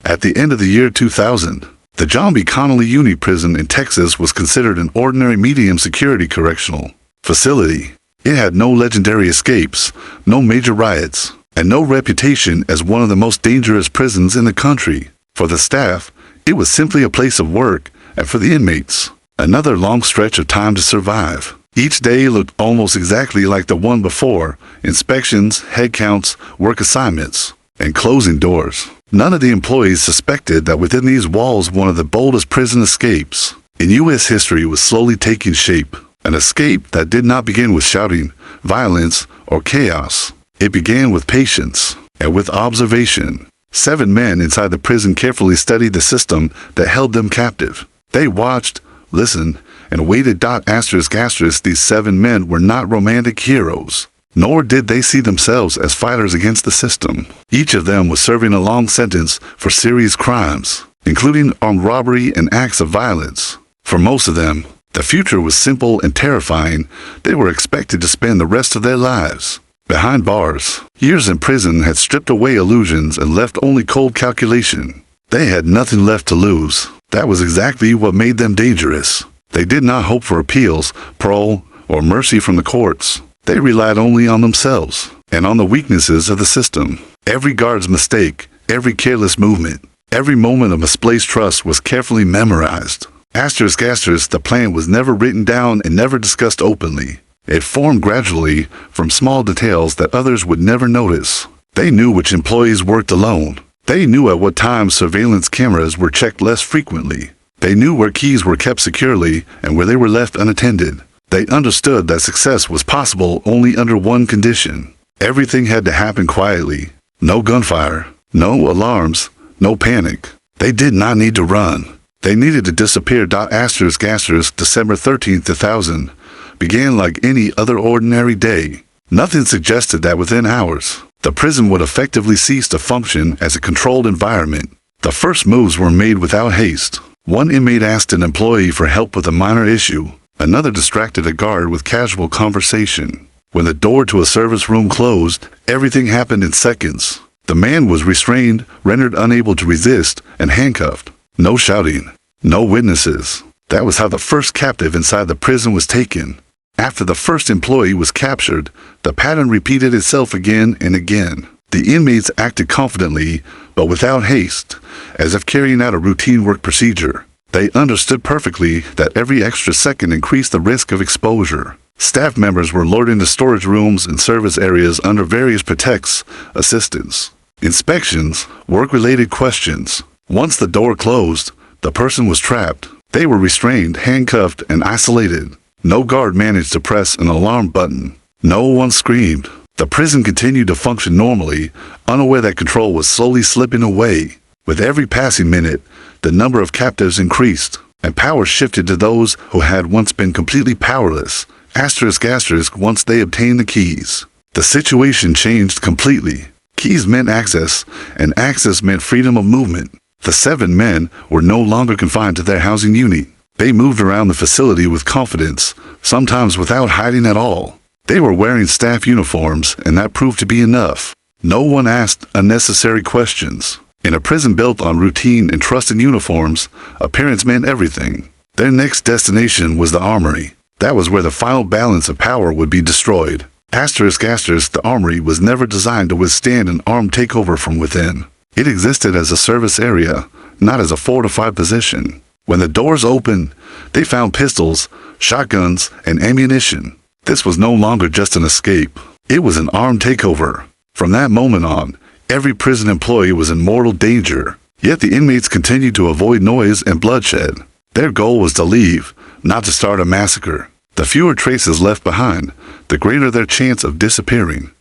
At the end of the year 2000, the John B. Connolly Uni Prison in Texas was considered an ordinary medium security correctional facility. It had no legendary escapes, no major riots, and no reputation as one of the most dangerous prisons in the country. For the staff, it was simply a place of work, and for the inmates, another long stretch of time to survive. Each day looked almost exactly like the one before: inspections, head counts, work assignments, and closing doors. None of the employees suspected that within these walls one of the boldest prison escapes in U.S. history was slowly taking shape. An escape that did not begin with shouting, violence, or chaos. It began with patience and with observation. 7 men inside the prison carefully studied the system that held them captive. They watched, listened, and waited. These 7 men were not romantic heroes, nor did they see themselves as fighters against the system. Each of them was serving a long sentence for serious crimes, including armed robbery and acts of violence. For most of them, the future was simple and terrifying. They were expected to spend the rest of their lives behind bars. Years in prison had stripped away illusions and left only cold calculation. They had nothing left to lose. That was exactly what made them dangerous. They did not hope for appeals, parole, or mercy from the courts. They relied only on themselves and on the weaknesses of the system. Every guard's mistake, every careless movement, every moment of misplaced trust was carefully memorized. The plan was never written down and never discussed openly. It formed gradually from small details that others would never notice. They knew which employees worked alone. They knew at what times surveillance cameras were checked less frequently. They knew where keys were kept securely and where they were left unattended. They understood that success was possible only under one condition. Everything had to happen quietly. No gunfire, no alarms, no panic. They did not need to run. They needed to disappear. December 13, 2000 began like any other ordinary day. Nothing suggested that within hours, the prison would effectively cease to function as a controlled environment. The first moves were made without haste. One inmate asked an employee for help with a minor issue. Another distracted a guard with casual conversation. When the door to a service room closed, everything happened in seconds. The man was restrained, rendered unable to resist, and handcuffed. No shouting, no witnesses. That was how the first captive inside the prison was taken. After the first employee was captured, the pattern repeated itself again and again. The inmates acted confidently, but without haste, as if carrying out a routine work procedure. They understood perfectly that every extra second increased the risk of exposure. Staff members were lured into storage rooms and service areas under various pretexts: assistance, inspections, work-related questions. Once the door closed, the person was trapped. They were restrained, handcuffed, and isolated. No guard managed to press an alarm button. No one screamed. The prison continued to function normally, unaware that control was slowly slipping away. With every passing minute, the number of captives increased, and power shifted to those who had once been completely powerless. Once they obtained the keys, the situation changed completely. Keys meant access, and access meant freedom of movement. The 7 men were no longer confined to their housing unit. They moved around the facility with confidence, sometimes without hiding at all. They were wearing staff uniforms, and that proved to be enough. No one asked unnecessary questions. In a prison built on routine and trust in uniforms, appearance meant everything. Their next destination was the armory. That was where the final balance of power would be destroyed. The armory was never designed to withstand an armed takeover from within. It existed as a service area, not as a fortified position. When the doors opened, they found pistols, shotguns, and ammunition. This was no longer just an escape. It was an armed takeover. From that moment on, every prison employee was in mortal danger. Yet the inmates continued to avoid noise and bloodshed. Their goal was to leave, not to start a massacre. The fewer traces left behind, the greater their chance of disappearing.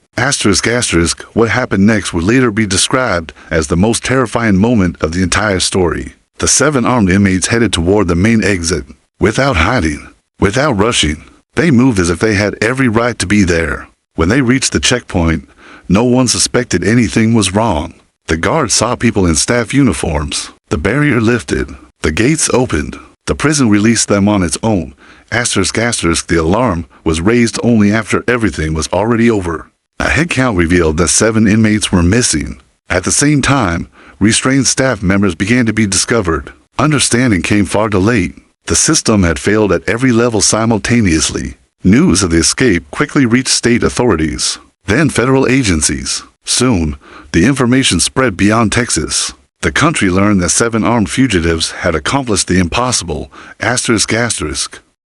What happened next would later be described as the most terrifying moment of the entire story. The 7 armed inmates headed toward the main exit. Without hiding, without rushing, they moved as if they had every right to be there. When they reached the checkpoint, no one suspected anything was wrong. The guards saw people in staff uniforms. The barrier lifted. The gates opened. The prison released them on its own. The alarm was raised only after everything was already over. A head count revealed that 7 inmates were missing. At the same time, restrained staff members began to be discovered. Understanding came far too late. The system had failed at every level simultaneously. News of the escape quickly reached state authorities, then federal agencies. Soon, the information spread beyond Texas. The country learned that 7 armed fugitives had accomplished the impossible.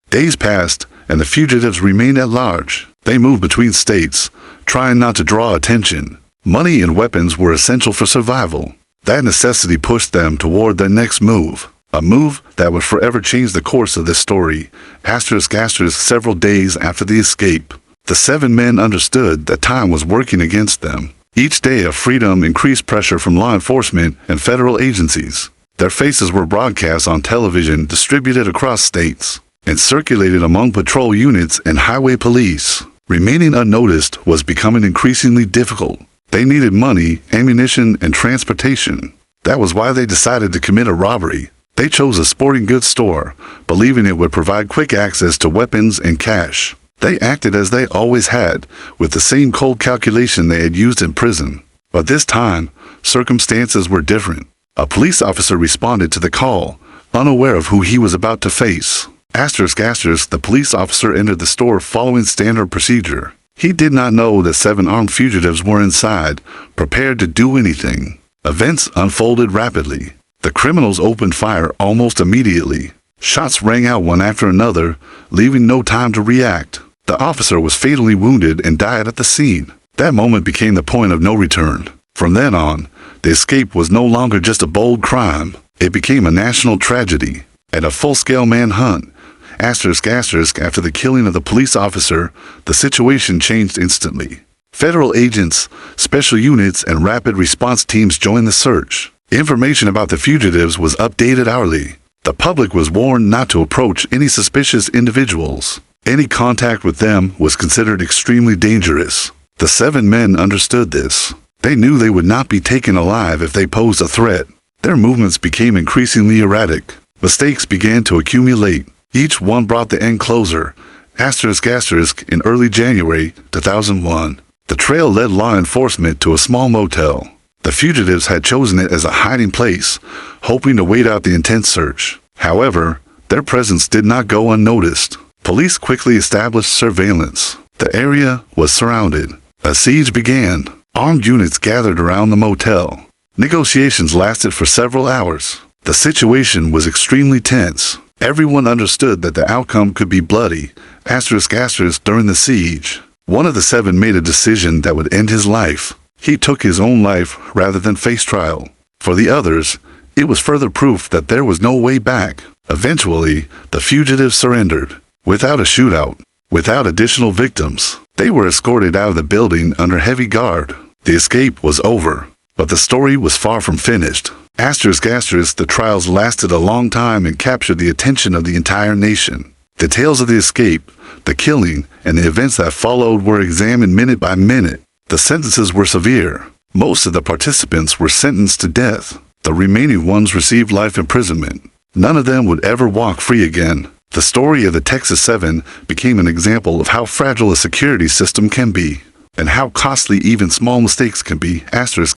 Days passed, and the fugitives remained at large. They moved between states, trying not to draw attention. Money and weapons were essential for survival. That necessity pushed them toward their next move. A move that would forever change the course of this story. Several days after the escape, the 7 men understood that time was working against them. Each day of freedom increased pressure from law enforcement and federal agencies. Their faces were broadcast on television, distributed across states, and circulated among patrol units and highway police. Remaining unnoticed was becoming increasingly difficult. They needed money, ammunition, and transportation. That was why they decided to commit a robbery. They chose a sporting goods store, believing it would provide quick access to weapons and cash. They acted as they always had, with the same cold calculation they had used in prison. But this time, circumstances were different. A police officer responded to the call, unaware of who he was about to face. The police officer entered the store following standard procedure. He did not know that 7 armed fugitives were inside, prepared to do anything. Events unfolded rapidly. The criminals opened fire almost immediately. Shots rang out one after another, leaving no time to react. The officer was fatally wounded and died at the scene. That moment became the point of no return. From then on, the escape was no longer just a bold crime. It became a national tragedy and a full-scale manhunt. After the killing of the police officer, the situation changed instantly. Federal agents, special units, and rapid response teams joined the search. Information about the fugitives was updated hourly. The public was warned not to approach any suspicious individuals. Any contact with them was considered extremely dangerous. The 7 men understood this. They knew they would not be taken alive if they posed a threat. Their movements became increasingly erratic. Mistakes began to accumulate. Each one brought the end closer. In early January 2001, the trail led law enforcement to a small motel. The fugitives had chosen it as a hiding place, hoping to wait out the intense search. However, their presence did not go unnoticed. Police quickly established surveillance. The area was surrounded. A siege began. Armed units gathered around the motel. Negotiations lasted for several hours. The situation was extremely tense. Everyone understood that the outcome could be bloody. During the siege, one of the 7 made a decision that would end his life. He took his own life rather than face trial. For the others, it was further proof that there was no way back. Eventually, the fugitives surrendered. Without a shootout, without additional victims, they were escorted out of the building under heavy guard. The escape was over, but the story was far from finished. The trials lasted a long time and captured the attention of the entire nation. The tales of the escape, the killing, and the events that followed were examined minute by minute. The sentences were severe. Most of the participants were sentenced to death. The remaining ones received life imprisonment. None of them would ever walk free again. The story of the Texas 7 became an example of how fragile a security system can be, and how costly even small mistakes can be.